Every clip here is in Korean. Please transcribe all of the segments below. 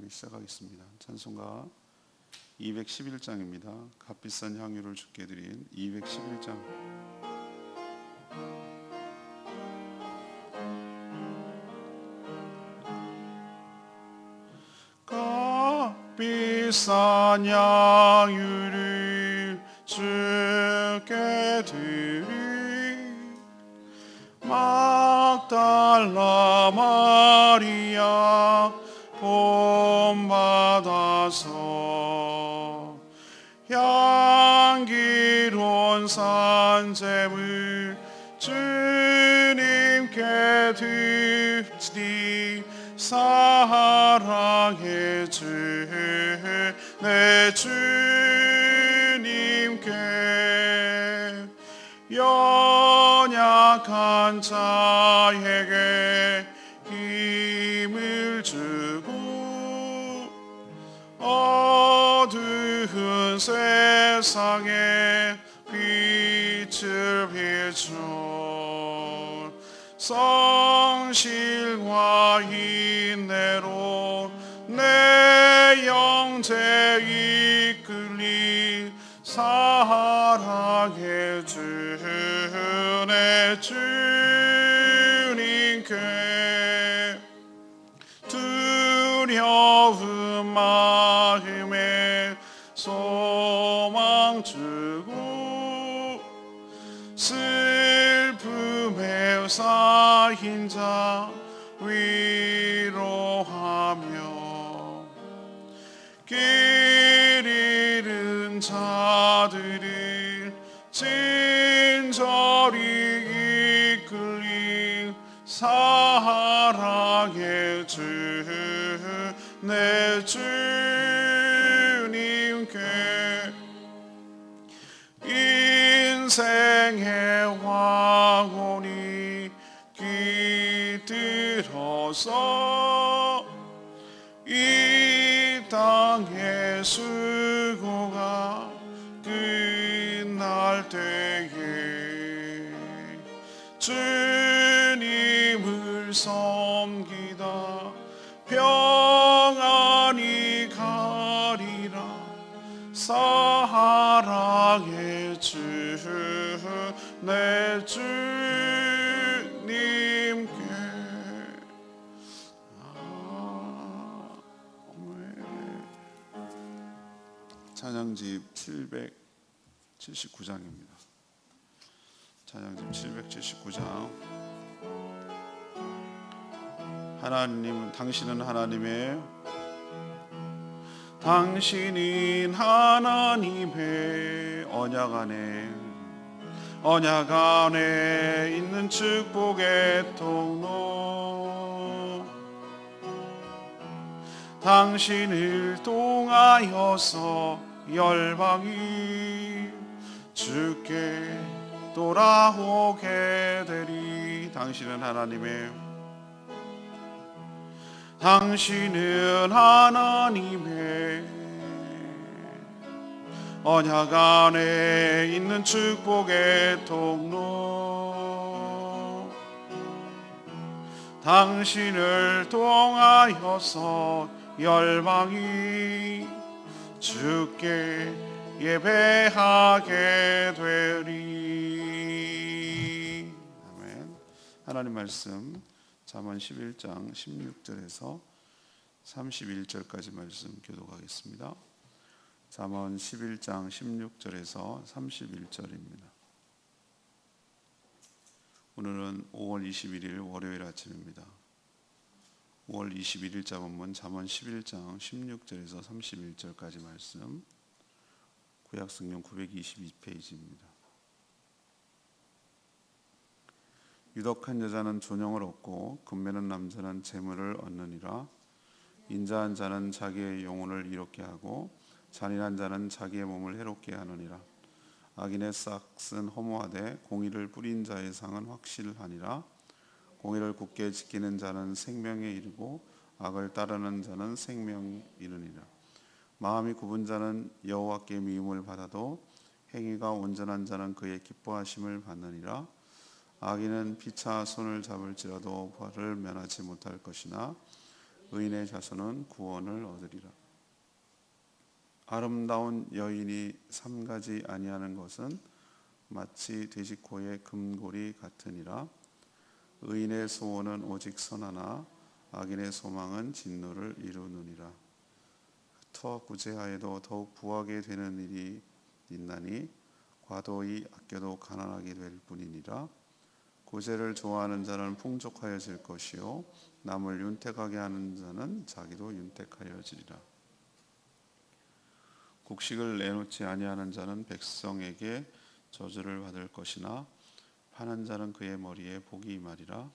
시작하겠습니다. 찬송가 211장입니다. 값비싼 향유를 주께 드린 211장. 값비싼 향유를 주께 드린 막달라 마리아 본받아서 향기로운 산재물 주님께 드리니 사랑해 주 내 주님께 연약한 자에게 힘을 주고 어두운 세상에 빛을 비춰 성실과 인내로 내 영제 이끌리 사랑해 주 내 주님께 두려운 마음에 소망 주고 슬픔에 쌓인 자 위로하며 길 잃은 자들을 친절히 이끌리 사랑해 주 내 주님께 인생의 왕혼이 깃들어서 이 땅의 수고가 끝날 때에 주님을 섬기다 평안히 가리라 사랑해 주 내 주님께. 찬양집 779장입니다. 찬양집 779장. 하나님, 당신은 하나님의 언약 안에 있는 축복의 통로. 당신을 통하여서 열방이 주께 돌아오게 되리. 당신은 하나님의 언약 안에 있는 축복의 통로. 당신을 통하여서 열방이 주께 예배하게 되리. 아멘. 하나님 말씀 잠언 11장 16절에서 31절까지 말씀 교독하겠습니다. 잠언 11장 16절에서 31절입니다. 오늘은 5월 21일 월요일 아침입니다. 5월 21일 잠언문 잠언 11장 16절에서 31절까지 말씀, 구약성경 922페이지입니다. 유덕한 여자는 존영을 얻고 금매는 남자는 재물을 얻느니라. 인자한 자는 자기의 영혼을 이롭게 하고 잔인한 자는 자기의 몸을 해롭게 하느니라. 악인의 싹은 허무하되 공의를 뿌린 자의 상은 확실하니라. 공의를 굳게 지키는 자는 생명에 이르고 악을 따르는 자는 생명에 이르니라. 마음이 굽은 자는 여호와께 미움을 받아도 행위가 온전한 자는 그의 기뻐하심을 받느니라. 악인은 피차 손을 잡을지라도 벌을 면하지 못할 것이나 의인의 자손은 구원을 얻으리라. 아름다운 여인이 삼가지 아니하는 것은 마치 돼지코의 금고리 같으니라. 의인의 소원은 오직 선하나 악인의 소망은 진노를 이루느니라. 터 구제하여도 더욱 부하게 되는 일이 있나니 과도히 아껴도 가난하게 될 뿐이니라. 구제를 좋아하는 자는 풍족하여질 것이요 남을 윤택하게 하는 자는 자기도 윤택하여지리라. 곡식을 내놓지 아니하는 자는 백성에게 저주를 받을 것이나 파는 자는 그의 머리에 복이 임하리라.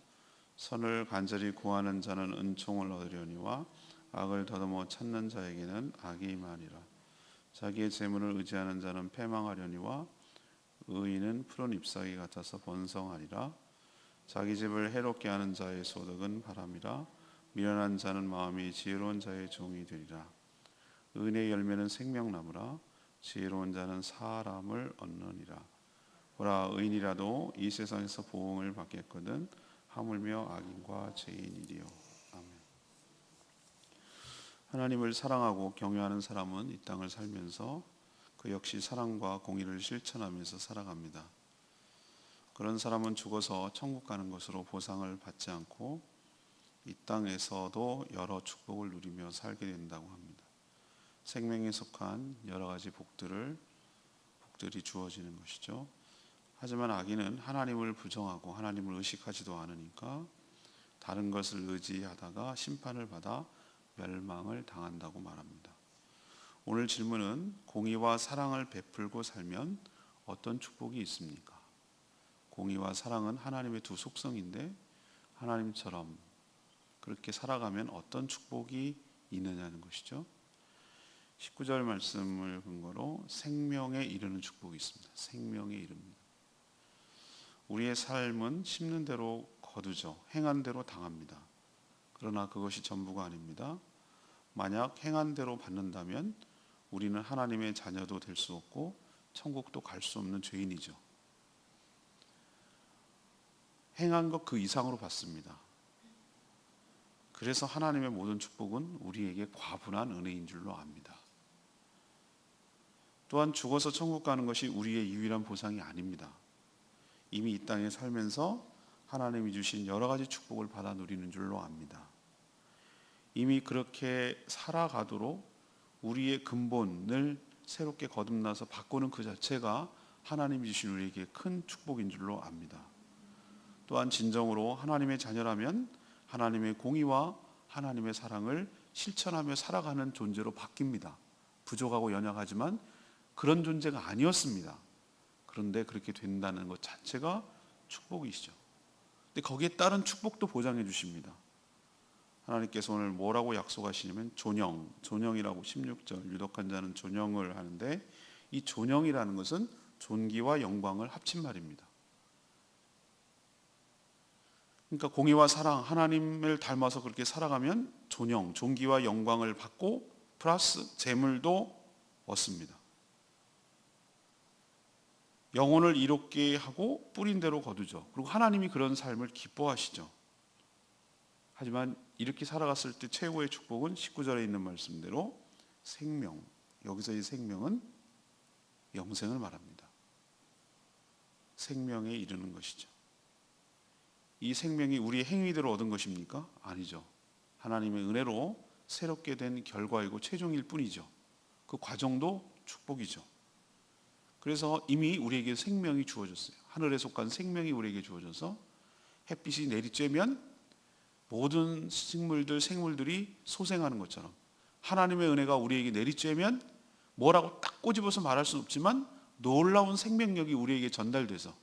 선을 간절히 구하는 자는 은총을 얻으려니와 악을 더듬어 찾는 자에게는 악이 임하리라. 자기의 재물을 의지하는 자는 패망하려니와 의인은 푸른 잎사귀 같아서 번성하리라. 자기 집을 해롭게 하는 자의 소득은 바람이라. 미련한 자는 마음이 지혜로운 자의 종이 되리라. 의인의 열매는 생명나무라. 지혜로운 자는 사람을 얻느니라. 보라, 의인이라도 이 세상에서 보응을 받겠거든 하물며 악인과 죄인이리요. 아멘. 하나님을 사랑하고 경외하는 사람은 이 땅을 살면서 그 역시 사랑과 공의를 실천하면서 살아갑니다. 그런 사람은 죽어서 천국 가는 것으로 보상을 받지 않고 이 땅에서도 여러 축복을 누리며 살게 된다고 합니다. 생명에 속한 여러 가지 복들이 주어지는 것이죠. 하지만 악인은 하나님을 부정하고 하나님을 의식하지도 않으니까 다른 것을 의지하다가 심판을 받아 멸망을 당한다고 말합니다. 오늘 질문은 공의와 사랑을 베풀고 살면 어떤 축복이 있습니까? 공의와 사랑은 하나님의 두 속성인데 하나님처럼 그렇게 살아가면 어떤 축복이 있느냐는 것이죠. 19절 말씀을 근거로 생명에 이르는 축복이 있습니다. 생명에 이릅니다. 우리의 삶은 심는 대로 거두죠. 행한 대로 당합니다. 그러나 그것이 전부가 아닙니다. 만약 행한 대로 받는다면 우리는 하나님의 자녀도 될 수 없고 천국도 갈 수 없는 죄인이죠. 행한 것 그 이상으로 받습니다. 그래서 하나님의 모든 축복은 우리에게 과분한 은혜인 줄로 압니다. 또한 죽어서 천국 가는 것이 우리의 유일한 보상이 아닙니다. 이미 이 땅에 살면서 하나님이 주신 여러 가지 축복을 받아 누리는 줄로 압니다. 이미 그렇게 살아가도록 우리의 근본을 새롭게 거듭나서 바꾸는 그 자체가 하나님이 주신 우리에게 큰 축복인 줄로 압니다. 또한 진정으로 하나님의 자녀라면 하나님의 공의와 하나님의 사랑을 실천하며 살아가는 존재로 바뀝니다. 부족하고 연약하지만 그런 존재가 아니었습니다. 그런데 그렇게 된다는 것 자체가 축복이시죠. 근데 거기에 따른 축복도 보장해 주십니다. 하나님께서 오늘 뭐라고 약속하시냐면 존영이라고 16절 유독한 자는 존영을 하는데 이 존영이라는 것은 존귀와 영광을 합친 말입니다. 그러니까 공의와 사랑, 하나님을 닮아서 그렇게 살아가면 존귀와 영광을 받고 플러스 재물도 얻습니다. 영혼을 이롭게 하고 뿌린 대로 거두죠. 그리고 하나님이 그런 삶을 기뻐하시죠. 하지만 이렇게 살아갔을 때 최고의 축복은 19절에 있는 말씀대로 생명, 여기서 이 생명은 영생을 말합니다. 생명에 이르는 것이죠. 이 생명이 우리의 행위대로 얻은 것입니까? 아니죠. 하나님의 은혜로 새롭게 된 결과이고 최종일 뿐이죠. 그 과정도 축복이죠. 그래서 이미 우리에게 생명이 주어졌어요. 하늘에 속한 생명이 우리에게 주어져서 햇빛이 내리쬐면 모든 생물들이 소생하는 것처럼 하나님의 은혜가 우리에게 내리쬐면 뭐라고 딱 꼬집어서 말할 수는 없지만 놀라운 생명력이 우리에게 전달돼서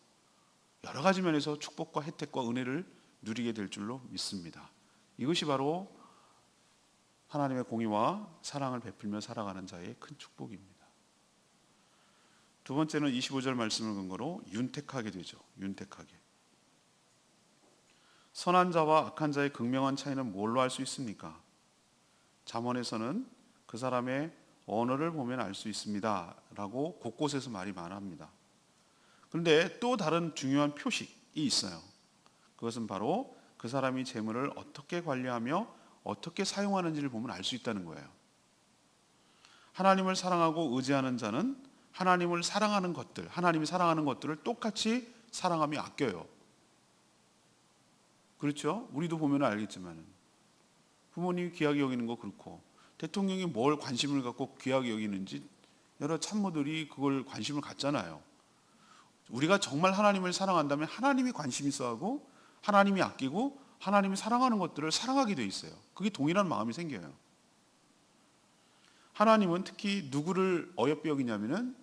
여러 가지 면에서 축복과 혜택과 은혜를 누리게 될 줄로 믿습니다. 이것이 바로 하나님의 공의와 사랑을 베풀며 살아가는 자의 큰 축복입니다. 두 번째는 25절 말씀을 근거로 윤택하게 되죠. 윤택하게. 선한 자와 악한 자의 극명한 차이는 뭘로 알 수 있습니까? 잠언에서는 그 사람의 언어를 보면 알 수 있습니다 라고 곳곳에서 말이 많합니다. 그런데 또 다른 중요한 표식이 있어요. 그것은 바로 그 사람이 재물을 어떻게 관리하며 어떻게 사용하는지를 보면 알 수 있다는 거예요. 하나님을 사랑하고 의지하는 자는 하나님을 사랑하는 것들, 하나님이 사랑하는 것들을 똑같이 사랑하며 아껴요. 그렇죠? 우리도 보면 알겠지만 부모님이 귀하게 여기는 거 그렇고, 대통령이 뭘 관심을 갖고 귀하게 여기는지 여러 참모들이 그걸 관심을 갖잖아요. 우리가 정말 하나님을 사랑한다면 하나님이 관심 있어 하고, 하나님이 아끼고, 하나님이 사랑하는 것들을 사랑하게 돼 있어요. 그게 동일한 마음이 생겨요. 하나님은 특히 누구를 어여삐 여기냐면은,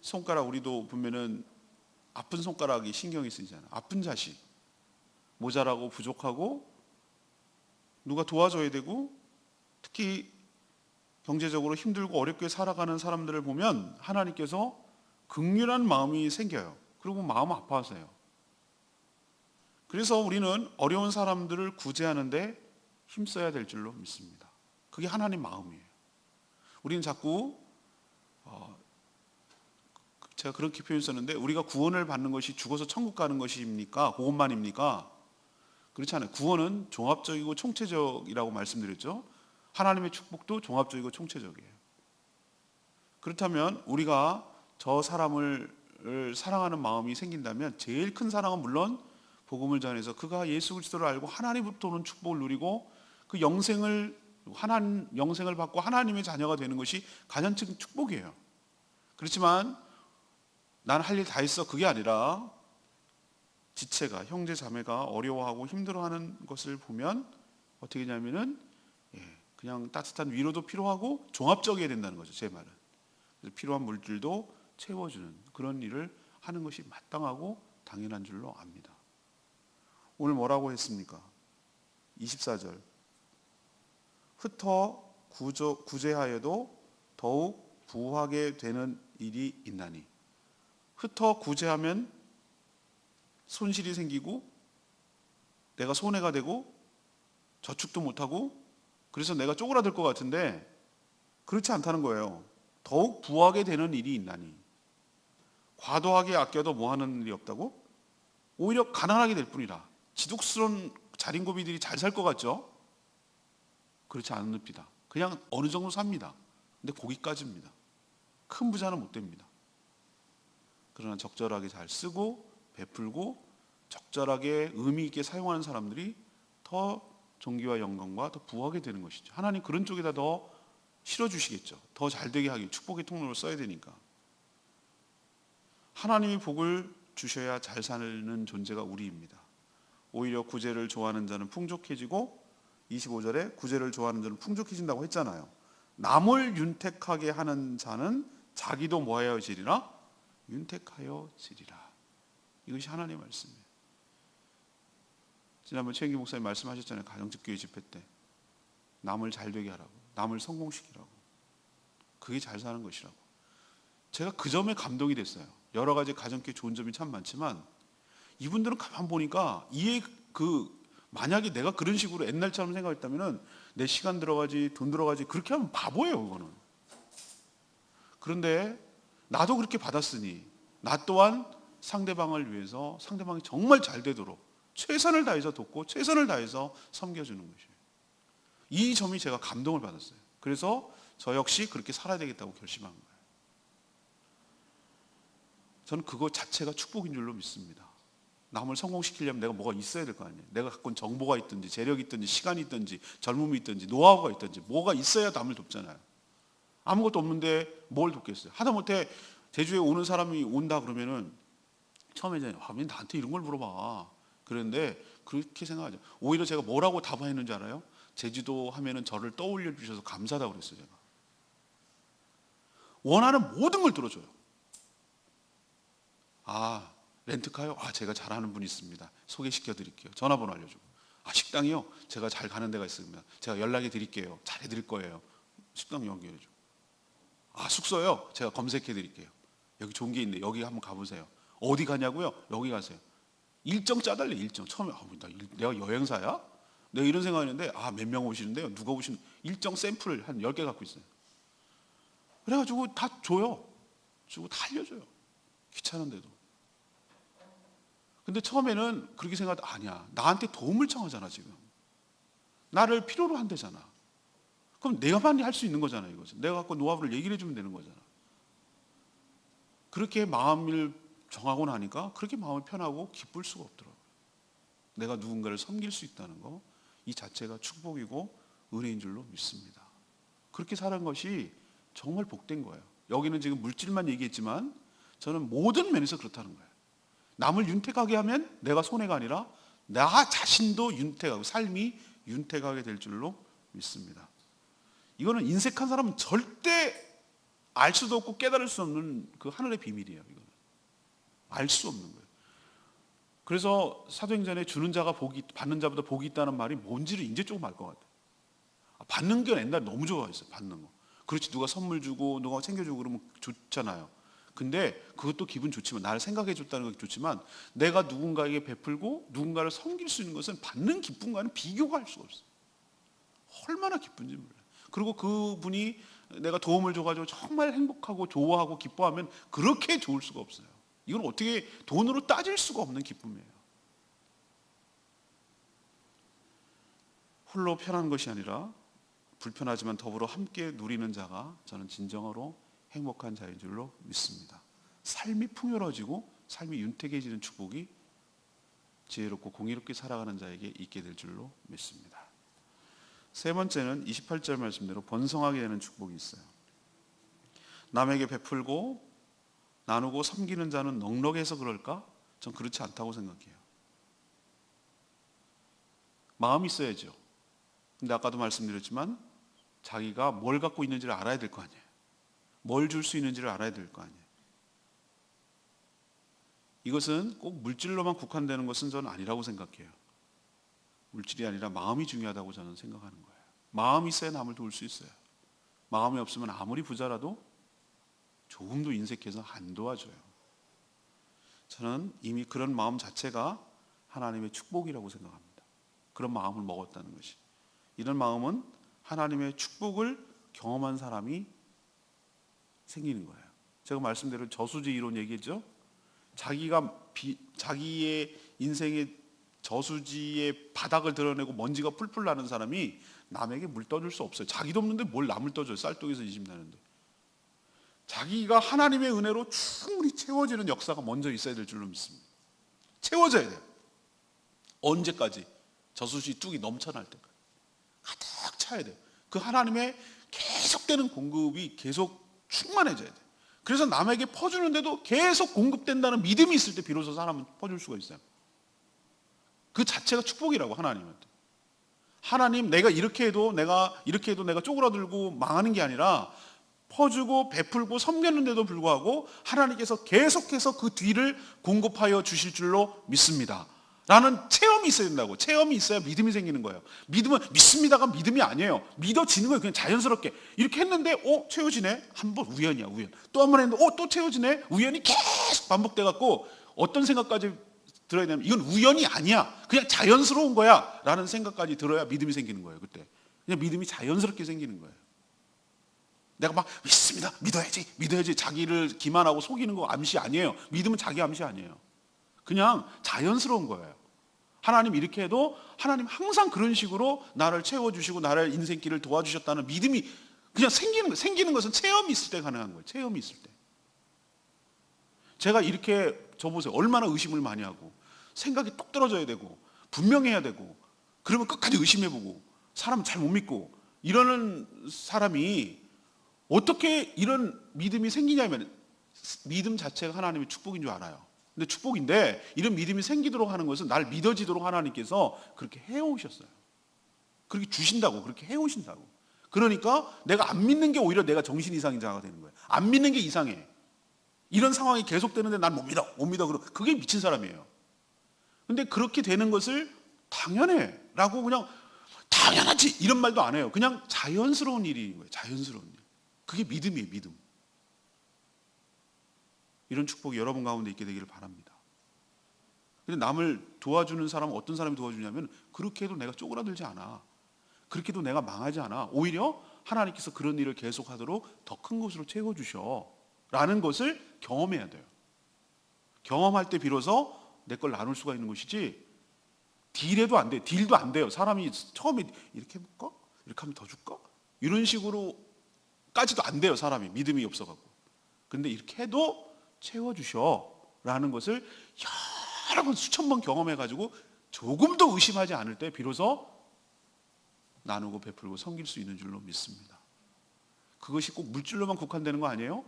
손가락, 우리도 보면은 아픈 손가락이 신경이 쓰이잖아요. 아픈 자식, 모자라고 부족하고 누가 도와줘야 되고, 특히 경제적으로 힘들고 어렵게 살아가는 사람들을 보면 하나님께서 긍휼한 마음이 생겨요. 그리고 마음 아파하세요. 그래서 우리는 어려운 사람들을 구제하는데 힘써야 될 줄로 믿습니다. 그게 하나님 마음이에요. 우리는 자꾸 제가 그렇게 표현했었는데, 우리가 구원을 받는 것이 죽어서 천국 가는 것입니까? 그것만입니까? 그렇지 않아요. 구원은 종합적이고 총체적이라고 말씀드렸죠. 하나님의 축복도 종합적이고 총체적이에요. 그렇다면 우리가 저 사람을 사랑하는 마음이 생긴다면, 제일 큰 사랑은 물론 복음을 전해서 그가 예수 그리스도를 알고 하나님으로부터 오는 축복을 누리고 그 영생을 받고 하나님의 자녀가 되는 것이 가장 큰 축복이에요. 그렇지만 난 할 일 다 했어, 그게 아니라 지체가, 형제 자매가 어려워하고 힘들어하는 것을 보면 어떻게 되냐면은 그냥 따뜻한 위로도 필요하고 종합적이어야 된다는 거죠. 제 말은. 그래서 필요한 물질도 채워주는 그런 일을 하는 것이 마땅하고 당연한 줄로 압니다. 오늘 뭐라고 했습니까? 24절. 흩어 구제하여도 더욱 부하게 되는 일이 있나니. 흩어 구제하면 손실이 생기고 내가 손해가 되고 저축도 못하고, 그래서 내가 쪼그라들 것 같은데 그렇지 않다는 거예요. 더욱 부하게 되는 일이 있나니. 과도하게 아껴도 뭐 하는 일이 없다고? 오히려 가난하게 될 뿐이라. 지독스러운 자린고비들이 잘 살 것 같죠? 그렇지 않습니다. 그냥 어느 정도 삽니다. 근데 거기까지입니다. 큰 부자는 못 됩니다. 그러나 적절하게 잘 쓰고 베풀고 적절하게 의미 있게 사용하는 사람들이 더 존귀와 영광과 더 부하게 되는 것이죠. 하나님 그런 쪽에다 더 실어주시겠죠. 더 잘되게 하기, 축복의 통로로 써야 되니까. 하나님이 복을 주셔야 잘 사는 존재가 우리입니다. 오히려 구제를 좋아하는 자는 풍족해지고, 25절에 구제를 좋아하는 자는 풍족해진다고 했잖아요. 남을 윤택하게 하는 자는 자기도 뭐하여 지리라? 윤택하여 지리라. 이것이 하나님의 말씀이에요. 지난번 최영기 목사님 말씀하셨잖아요. 가정집교회 집회 때 남을 잘되게 하라고, 남을 성공시키라고. 그게 잘 사는 것이라고. 제가 그 점에 감동이 됐어요. 여러 가지 가정교회 좋은 점이 참 많지만 이분들은 가만 보니까 만약에 내가 그런 식으로 옛날처럼 생각했다면 내 시간 들어가지, 돈 들어가지, 그렇게 하면 바보예요, 그거는. 그런데 나도 그렇게 받았으니 나 또한 상대방을 위해서 상대방이 정말 잘 되도록 최선을 다해서 돕고 최선을 다해서 섬겨주는 것이에요. 이 점이 제가 감동을 받았어요. 그래서 저 역시 그렇게 살아야 되겠다고 결심한 거예요. 저는 그거 자체가 축복인 줄로 믿습니다. 남을 성공시키려면 내가 뭐가 있어야 될 거 아니에요. 내가 갖고 있는 정보가 있든지 재력이 있든지 시간이 있든지 젊음이 있든지 노하우가 있든지 뭐가 있어야 남을 돕잖아요. 아무것도 없는데 뭘 돕겠어요. 하다못해 제주에 오는 사람이 온다 그러면은 처음에는 왜 나한테 이런 걸 물어봐. 그런데 그렇게 생각하죠. 오히려 제가 뭐라고 답했는지 알아요? 제주도 하면은 저를 떠올려 주셔서 감사하다고 그랬어요. 제가 원하는 모든 걸 들어줘요. 렌트카요? 제가 잘하는 분이 있습니다. 소개시켜 드릴게요. 전화번호 알려주고. 식당이요? 제가 잘 가는 데가 있습니다. 제가 연락해 드릴게요. 잘해 드릴 거예요. 식당 연결해 줘. 숙소요? 제가 검색해 드릴게요. 여기 좋은 게 있는데 여기 한번 가보세요. 어디 가냐고요? 여기 가세요. 일정 짜달래. 일정. 처음에 내가 여행사야? 내가 이런 생각했는데 몇 명 오시는데요. 누가 오시는 일정 샘플을 한 10개 갖고 있어요. 그래가지고 다 줘요. 주고 다 알려줘요. 귀찮은데도. 근데 처음에는 그렇게 생각하다 아니야. 나한테 도움을 청하잖아 지금. 나를 필요로 한대잖아. 그럼 내가만 할 수 있는 거잖아. 이것은 내가 갖고 노하우를 얘기를 해주면 되는 거잖아. 그렇게 마음을 정하고 나니까 그렇게 마음이 편하고 기쁠 수가 없더라고요. 내가 누군가를 섬길 수 있다는 거, 이 자체가 축복이고 은혜인 줄로 믿습니다. 그렇게 사는 것이 정말 복된 거예요. 여기는 지금 물질만 얘기했지만 저는 모든 면에서 그렇다는 거예요. 남을 윤택하게 하면 내가 손해가 아니라 나 자신도 윤택하고 삶이 윤택하게 될 줄로 믿습니다. 이거는 인색한 사람은 절대 알 수도 없고 깨달을 수 없는 그 하늘의 비밀이에요. 이거는 알 수 없는 거예요. 그래서 사도행전에 주는 자가 복이, 받는 자보다 복이 있다는 말이 뭔지를 이제 조금 알 것 같아요. 받는 게 옛날에 너무 좋아했어요. 받는 거. 그렇지, 누가 선물 주고 누가 챙겨주고 그러면 좋잖아요. 근데 그것도 기분 좋지만, 나를 생각해 줬다는 건 좋지만, 내가 누군가에게 베풀고 누군가를 섬길 수 있는 것은 받는 기쁨과는 비교가 할 수가 없어요. 얼마나 기쁜지 몰라요. 그리고 그분이 내가 도움을 줘가지고 정말 행복하고 좋아하고 기뻐하면 그렇게 좋을 수가 없어요. 이건 어떻게 돈으로 따질 수가 없는 기쁨이에요. 홀로 편한 것이 아니라 불편하지만 더불어 함께 누리는 자가 저는 진정으로 행복한 자인 줄로 믿습니다. 삶이 풍요로워지고 삶이 윤택해지는 축복이 지혜롭고 공의롭게 살아가는 자에게 있게 될 줄로 믿습니다. 세 번째는 28절 말씀대로 번성하게 되는 축복이 있어요. 남에게 베풀고 나누고 섬기는 자는 넉넉해서 그럴까? 전 그렇지 않다고 생각해요. 마음이 있어야죠. 근데 아까도 말씀드렸지만 자기가 뭘 갖고 있는지를 알아야 될 거 아니에요. 뭘 줄 수 있는지를 알아야 될 거 아니에요. 이것은 꼭 물질로만 국한되는 것은 저는 아니라고 생각해요. 물질이 아니라 마음이 중요하다고 저는 생각하는 거예요. 마음이 있어야 남을 도울 수 있어요. 마음이 없으면 아무리 부자라도 조금도 인색해서 안 도와줘요. 저는 이미 그런 마음 자체가 하나님의 축복이라고 생각합니다. 그런 마음을 먹었다는 것이. 이런 마음은 하나님의 축복을 경험한 사람이 생기는 거예요. 제가 말씀대로 저수지 이론 얘기했죠. 자기의 인생의 저수지의 바닥을 드러내고 먼지가 풀풀 나는 사람이 남에게 물 떠줄 수 없어요. 자기도 없는데 뭘 남을 떠줘요. 쌀독에서 이 집 나는데. 자기가 하나님의 은혜로 충분히 채워지는 역사가 먼저 있어야 될 줄로 믿습니다. 채워져야 돼요. 언제까지? 저수지 뚝이 넘쳐날 때까지 가득 차야 돼요. 그 하나님의 계속되는 공급이 계속 충만해져야 돼요. 그래서 남에게 퍼주는데도 계속 공급된다는 믿음이 있을 때 비로소 사람은 퍼줄 수가 있어요. 그 자체가 축복이라고. 하나님한테 하나님, 내가 이렇게 해도 내가 쪼그라들고 망하는 게 아니라 퍼주고 베풀고 섬겼는데도 불구하고 하나님께서 계속해서 그 뒤를 공급하여 주실 줄로 믿습니다 라는 체험이 있어야 된다고. 체험이 있어야 믿음이 생기는 거예요. 믿음은 믿습니다가 믿음이 아니에요. 믿어지는 거예요. 그냥 자연스럽게 이렇게 했는데 채워지네. 한 번 우연이야, 우연. 또 한 번 했는데 또 채워지네. 우연이 계속 반복돼 갖고 어떤 생각까지 들어야 되냐면 이건 우연이 아니야, 그냥 자연스러운 거야 라는 생각까지 들어야 믿음이 생기는 거예요. 그때 그냥 믿음이 자연스럽게 생기는 거예요. 내가 막 믿습니다, 믿어야지 자기를 기만하고 속이는 거 암시 아니에요. 믿음은 자기 암시 아니에요. 그냥 자연스러운 거예요. 하나님 이렇게 해도 하나님 항상 그런 식으로 나를 채워주시고 나를 인생길을 도와주셨다는 믿음이 그냥 생기는 것은 체험이 있을 때 가능한 거예요. 체험이 있을 때. 제가 이렇게 저 보세요. 얼마나 의심을 많이 하고 생각이 똑 떨어져야 되고 분명해야 되고 그러면 끝까지 의심해보고 사람 잘 못 믿고 이러는 사람이 어떻게 이런 믿음이 생기냐면 믿음 자체가 하나님의 축복인 줄 알아요. 근데 축복인데 이런 믿음이 생기도록 하는 것은 날 믿어지도록 하나님께서 그렇게 해오셨어요. 그렇게 주신다고, 그렇게 해오신다고. 그러니까 내가 안 믿는 게 오히려 내가 정신 이상인 자가 되는 거예요. 안 믿는 게 이상해. 이런 상황이 계속되는데 난 못 믿어. 그게 미친 사람이에요. 근데 그렇게 되는 것을 당연해 라고 그냥 당연하지 이런 말도 안 해요. 그냥 자연스러운 일인 거예요. 자연스러운 일. 그게 믿음이에요. 믿음. 이런 축복이 여러분 가운데 있게 되기를 바랍니다. 근데 남을 도와주는 사람은 어떤 사람이 도와주냐면 그렇게 해도 내가 쪼그라들지 않아. 그렇게 해도 내가 망하지 않아. 오히려 하나님께서 그런 일을 계속하도록 더 큰 것으로 채워주셔 라는 것을 경험해야 돼요. 경험할 때 비로소 내 걸 나눌 수가 있는 것이지 딜해도 안 돼. 딜도 안 돼요. 사람이 처음에 이렇게 해볼까? 이렇게 하면 더 줄까? 이런 식으로까지도 안 돼요. 사람이 믿음이 없어갖고. 근데 이렇게 해도 채워주셔라는 것을 여러 번 수천 번 경험해가지고 조금도 의심하지 않을 때 비로소 나누고 베풀고 섬길 수 있는 줄로 믿습니다. 그것이 꼭 물질로만 국한되는 거 아니에요?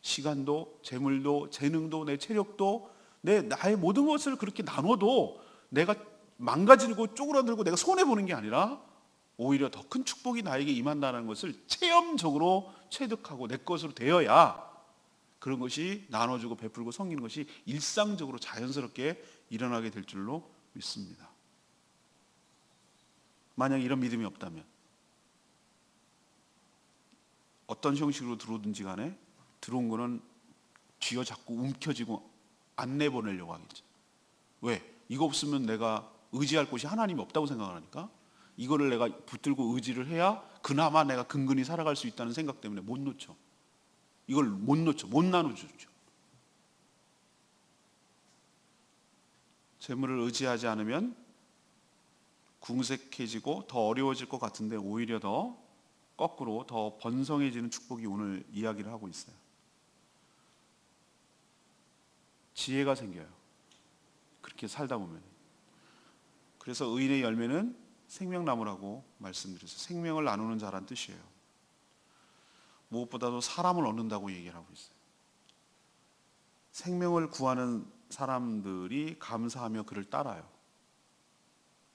시간도, 재물도, 재능도, 내 체력도, 나의 모든 것을 그렇게 나눠도 내가 망가지고 쪼그라들고 내가 손해보는 게 아니라 오히려 더 큰 축복이 나에게 임한다는 것을 체험적으로 체득하고 내 것으로 되어야 그런 것이 나눠주고 베풀고 섬기는 것이 일상적으로 자연스럽게 일어나게 될 줄로 믿습니다. 만약 이런 믿음이 없다면 어떤 형식으로 들어오든지 간에 들어온 거는 쥐어잡고 움켜쥐고 안 내보내려고 하겠죠. 왜? 이거 없으면 내가 의지할 곳이 하나님이 없다고 생각을 하니까 이거를 내가 붙들고 의지를 해야 그나마 내가 근근히 살아갈 수 있다는 생각 때문에 못 놓죠. 이걸 못 놓죠. 못 나눠주죠. 재물을 의지하지 않으면 궁색해지고 더 어려워질 것 같은데 오히려 더 거꾸로 더 번성해지는 축복이 오늘 이야기를 하고 있어요. 지혜가 생겨요. 그렇게 살다 보면. 그래서 의인의 열매는 생명나무라고 말씀드렸어요. 생명을 나누는 자란 뜻이에요. 무엇보다도 사람을 얻는다고 얘기를 하고 있어요. 생명을 구하는 사람들이 감사하며 그를 따라요.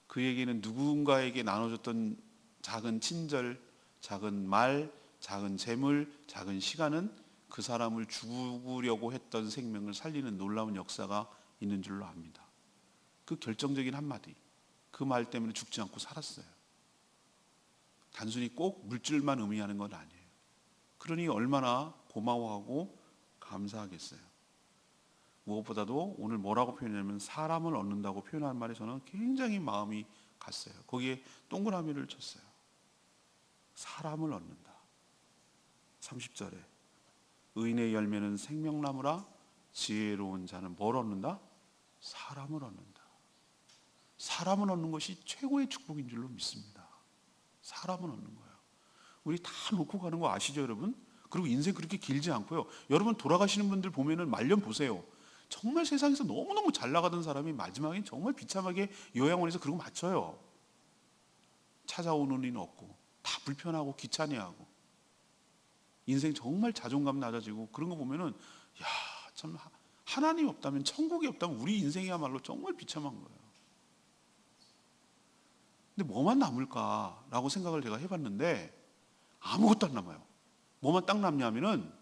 그에게는 누군가에게 나눠줬던 작은 친절, 작은 말, 작은 재물, 작은 시간은 그 사람을 죽으려고 했던 생명을 살리는 놀라운 역사가 있는 줄로 압니다. 그 결정적인 한마디, 그 말 때문에 죽지 않고 살았어요. 단순히 꼭 물질만 의미하는 건 아니에요. 그러니 얼마나 고마워하고 감사하겠어요. 무엇보다도 오늘 뭐라고 표현하냐면 사람을 얻는다고 표현한 말에 저는 굉장히 마음이 갔어요. 거기에 동그라미를 쳤어요. 사람을 얻는다. 30절에 의인의 열매는 생명나무라 지혜로운 자는 뭘 얻는다? 사람을 얻는다. 사람을 얻는 것이 최고의 축복인 줄로 믿습니다. 사람을 얻는 거예요. 우리 다 놓고 가는 거 아시죠, 여러분? 그리고 인생 그렇게 길지 않고요. 여러분 돌아가시는 분들 보면은 말년 보세요. 정말 세상에서 너무너무 잘 나가던 사람이 마지막에 정말 비참하게 요양원에서 그러고 맞춰요. 찾아오는 이는 없고 다 불편하고 귀찮아하고 인생 정말 자존감 낮아지고 그런 거 보면은 야, 참 하나님이 없다면 천국이 없다면 우리 인생이야말로 정말 비참한 거예요. 근데 뭐만 남을까라고 생각을 제가 해봤는데 아무것도 안 남아요. 뭐만 딱 남냐면은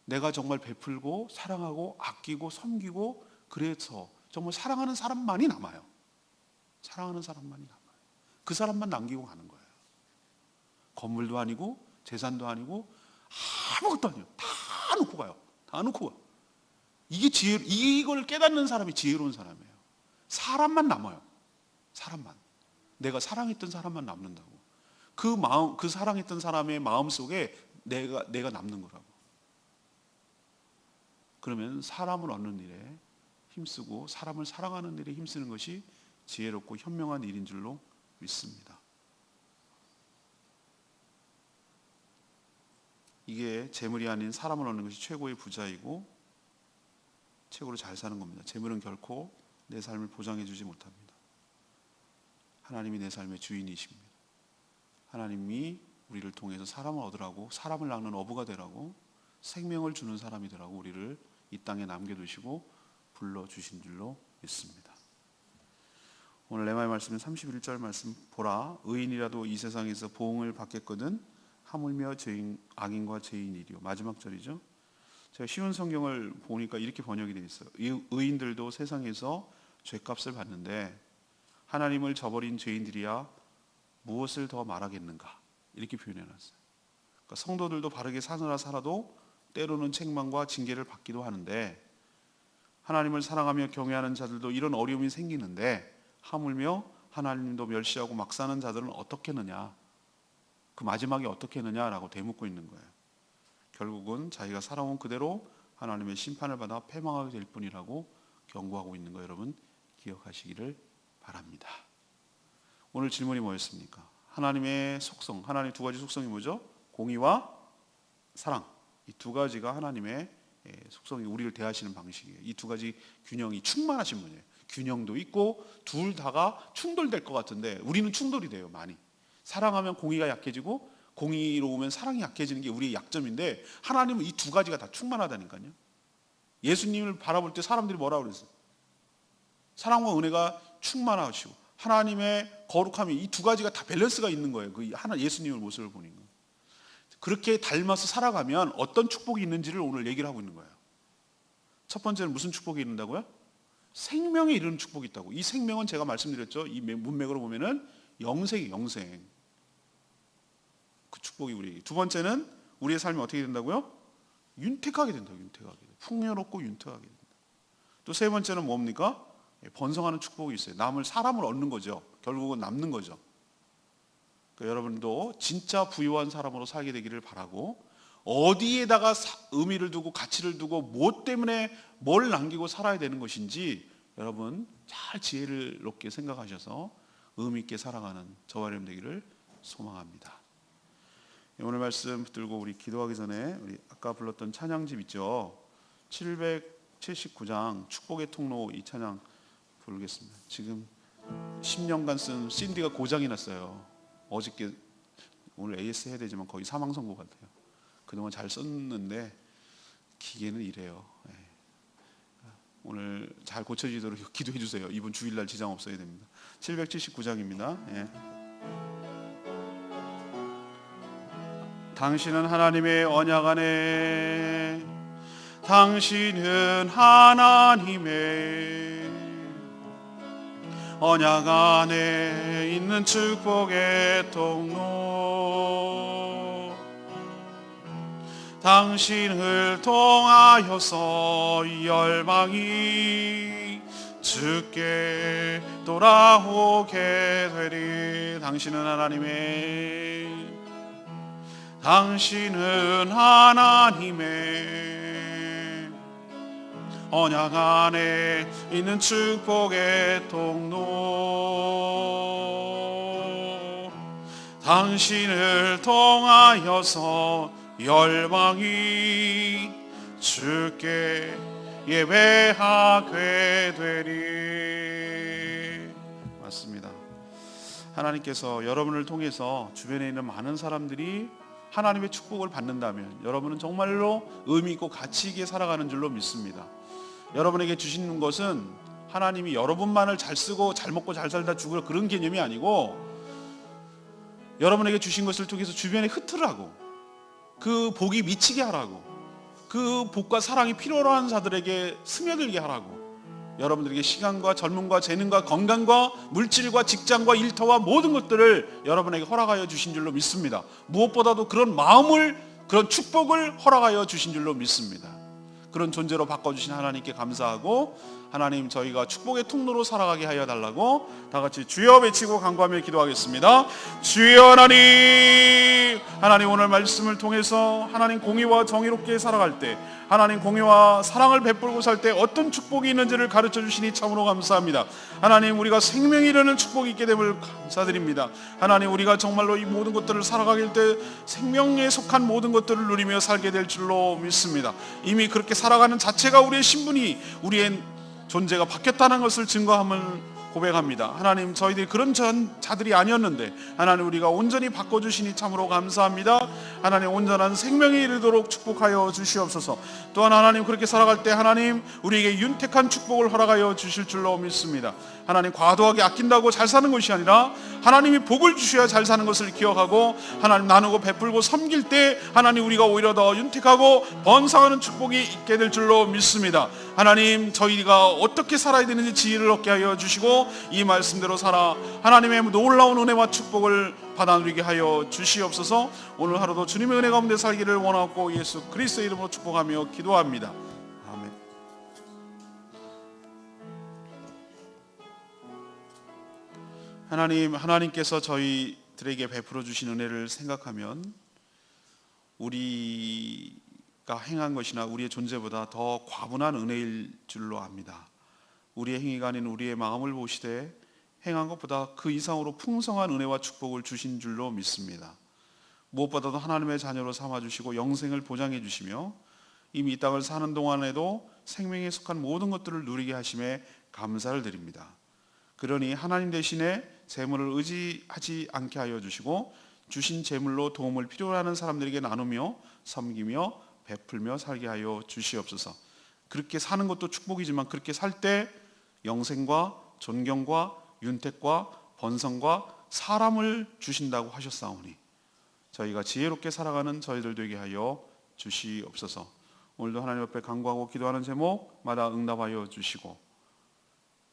내가 정말 베풀고 사랑하고 아끼고 섬기고 그래서 정말 사랑하는 사람만이 남아요. 사랑하는 사람만이 남아요. 그 사람만 남기고 가는 거예요. 건물도 아니고 재산도 아니고 아무것도 아니에요. 다 놓고 가요. 다 놓고 가요. 이걸 깨닫는 사람이 지혜로운 사람이에요. 사람만 남아요. 사람만. 내가 사랑했던 사람만 남는다고. 그 사랑했던 사람의 마음 속에 내가 남는 거라고. 그러면 사람을 얻는 일에 힘쓰고 사람을 사랑하는 일에 힘쓰는 것이 지혜롭고 현명한 일인 줄로 믿습니다. 이게 재물이 아닌 사람을 얻는 것이 최고의 부자이고 최고로 잘 사는 겁니다. 재물은 결코 내 삶을 보장해 주지 못합니다. 하나님이 내 삶의 주인이십니다. 하나님이 우리를 통해서 사람을 얻으라고, 사람을 낳는 어부가 되라고, 생명을 주는 사람이 되라고 우리를 이 땅에 남겨두시고 불러주신 줄로 믿습니다. 오늘 레마의 말씀은 31절 말씀 보라 의인이라도 이 세상에서 보응을 받겠거든 하물며 악인과 죄인이리요. 마지막 절이죠. 제가 쉬운 성경을 보니까 이렇게 번역이 되어 있어요. 의인들도 세상에서 죄값을 받는데 하나님을 저버린 죄인들이야 무엇을 더 말하겠는가 이렇게 표현해놨어요. 그러니까 성도들도 바르게 사느라 살아도 때로는 책망과 징계를 받기도 하는데 하나님을 사랑하며 경외하는 자들도 이런 어려움이 생기는데 하물며 하나님도 멸시하고 막 사는 자들은 어떻게 하느냐, 그 마지막에 어떻게 하느냐라고 되묻고 있는 거예요. 결국은 자기가 살아온 그대로 하나님의 심판을 받아 패망하게 될 뿐이라고 경고하고 있는 거 여러분 기억하시기를 바랍니다. 바랍니다. 오늘 질문이 뭐였습니까? 하나님의 속성, 하나님 두 가지 속성이 뭐죠? 공의와 사랑. 이 두 가지가 하나님의 속성이 우리를 대하시는 방식이에요. 이 두 가지 균형이 충만하신 분이에요. 균형도 있고 둘 다가 충돌될 것 같은데 우리는 충돌이 돼요. 많이. 사랑하면 공의가 약해지고 공의로우면 사랑이 약해지는 게 우리의 약점인데 하나님은 이 두 가지가 다 충만하다니까요. 예수님을 바라볼 때 사람들이 뭐라고 그랬어요? 사랑과 은혜가 충만하시고 하나님의 거룩함이 이 두 가지가 다 밸런스가 있는 거예요. 그 하나 예수님의 모습을 보니까. 그렇게 닮아서 살아가면 어떤 축복이 있는지를 오늘 얘기를 하고 있는 거예요. 첫 번째는 무슨 축복이 있는다고요? 생명에 이르는 축복이 있다고. 이 생명은 제가 말씀드렸죠. 이 문맥으로 보면은 영생이에요. 영생. 그 축복이 우리에게. 두 번째는 우리의 삶이 어떻게 된다고요? 윤택하게 된다고. 윤택하게. 풍요롭고 윤택하게 된다. 또 세 번째는 뭡니까? 번성하는 축복이 있어요. 사람을 얻는 거죠. 결국은 남는 거죠. 그러니까 여러분도 진짜 부유한 사람으로 살게 되기를 바라고 어디에다가 의미를 두고 가치를 두고 무엇 때문에 뭘 남기고 살아야 되는 것인지 여러분 잘 지혜를 높게 생각하셔서 의미 있게 살아가는 저와 여러분 되기를 소망합니다. 오늘 말씀 붙들고 우리 기도하기 전에 우리 아까 불렀던 찬양집 있죠. 779장 축복의 통로 이 찬양 부르겠습니다. 지금 10년간 쓴 CD가 고장이 났어요. 어저께 오늘 AS 해야 되지만 거의 사망 선고 같아요. 그동안 잘 썼는데 기계는 이래요. 오늘 잘 고쳐지도록 기도해 주세요. 이번 주일날 지장 없어야 됩니다. 779장입니다. 당신은 하나님의 언약 안에 당신은 하나님의 언약 안에 있는 축복의 통로 당신을 통하여서 열방이 주께 돌아오게 되리. 당신은 하나님의 언약 안에 있는 축복의 통로 당신을 통하여서 열방이 주께 예배하게 되리. 맞습니다. 하나님께서 여러분을 통해서 주변에 있는 많은 사람들이 하나님의 축복을 받는다면 여러분은 정말로 의미 있고 가치 있게 살아가는 줄로 믿습니다. 여러분에게 주시는 것은 하나님이 여러분만을 잘 쓰고 잘 먹고 잘 살다 죽을 그런 개념이 아니고 여러분에게 주신 것을 통해서 주변에 흩으라고 그 복이 미치게 하라고 그 복과 사랑이 필요로 하는 자들에게 스며들게 하라고 여러분들에게 시간과 젊음과 재능과 건강과 물질과 직장과 일터와 모든 것들을 여러분에게 허락하여 주신 줄로 믿습니다. 무엇보다도 그런 마음을 그런 축복을 허락하여 주신 줄로 믿습니다. 그런 존재로 바꿔주신 하나님께 감사하고 하나님 저희가 축복의 통로로 살아가게 하여 달라고 다 같이 주여 외치고 간구하며 기도하겠습니다. 주여 하나님 오늘 말씀을 통해서 하나님 공의와 정의롭게 살아갈 때 하나님 공의와 사랑을 베풀고 살 때 어떤 축복이 있는지를 가르쳐 주시니 참으로 감사합니다. 하나님 우리가 생명이 이르는 축복이 있게 됨을 감사드립니다. 하나님 우리가 정말로 이 모든 것들을 살아가길 때 생명에 속한 모든 것들을 누리며 살게 될 줄로 믿습니다. 이미 그렇게 살아가는 자체가 우리의 신분이 우리의 존재가 바뀌었다는 것을 증거함을 고백합니다. 하나님 저희들이 그런 자들이 아니었는데 하나님 우리가 온전히 바꿔주시니 참으로 감사합니다. 하나님 온전한 생명에 이르도록 축복하여 주시옵소서. 또한 하나님 그렇게 살아갈 때 하나님 우리에게 윤택한 축복을 허락하여 주실 줄로 믿습니다. 하나님 과도하게 아낀다고 잘 사는 것이 아니라 하나님이 복을 주셔야 잘 사는 것을 기억하고 하나님 나누고 베풀고 섬길 때 하나님 우리가 오히려 더 윤택하고 번성하는 축복이 있게 될 줄로 믿습니다. 하나님 저희가 어떻게 살아야 되는지 지혜를 얻게 하여 주시고 이 말씀대로 살아 하나님의 놀라운 은혜와 축복을 받아 누리게 하여 주시옵소서. 오늘 하루도 주님의 은혜 가운데 살기를 원하고 예수 그리스도의 이름으로 축복하며 기도합니다. 아멘. 하나님께서 저희들에게 베풀어 주신 은혜를 생각하면 우리가 행한 것이나 우리의 존재보다 더 과분한 은혜일 줄로 압니다. 우리의 행위가 아닌 우리의 마음을 보시되 행한 것보다 그 이상으로 풍성한 은혜와 축복을 주신 줄로 믿습니다. 무엇보다도 하나님의 자녀로 삼아주시고 영생을 보장해 주시며 이미 이 땅을 사는 동안에도 생명에 속한 모든 것들을 누리게 하심에 감사를 드립니다. 그러니 하나님 대신에 재물을 의지하지 않게 하여 주시고 주신 재물로 도움을 필요로 하는 사람들에게 나누며 섬기며 베풀며 살게 하여 주시옵소서. 그렇게 사는 것도 축복이지만 그렇게 살 때 영생과 존경과 윤택과 번성과 사람을 주신다고 하셨사오니 저희가 지혜롭게 살아가는 저희들 되게 하여 주시옵소서. 오늘도 하나님 앞에 간구하고 기도하는 제목마다 응답하여 주시고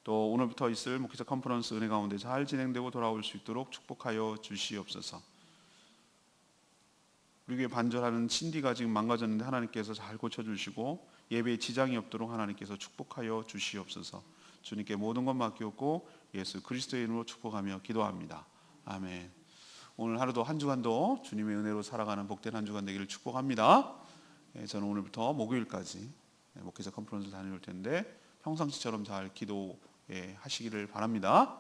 또 오늘부터 있을 목회자 컨퍼런스 은혜 가운데 잘 진행되고 돌아올 수 있도록 축복하여 주시옵소서. 우리 교회 반절하는 신디가 지금 망가졌는데 하나님께서 잘 고쳐주시고 예배에 지장이 없도록 하나님께서 축복하여 주시옵소서. 주님께 모든 것 맡기옵고 예수 그리스도의 이름으로 축복하며 기도합니다. 아멘. 오늘 하루도 한 주간도 주님의 은혜로 살아가는 복된 한 주간 되기를 축복합니다. 저는 오늘부터 목요일까지 목회자 컨퍼런스를 다녀올 텐데 평상시처럼 잘 기도하시기를 바랍니다.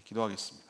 기도하겠습니다.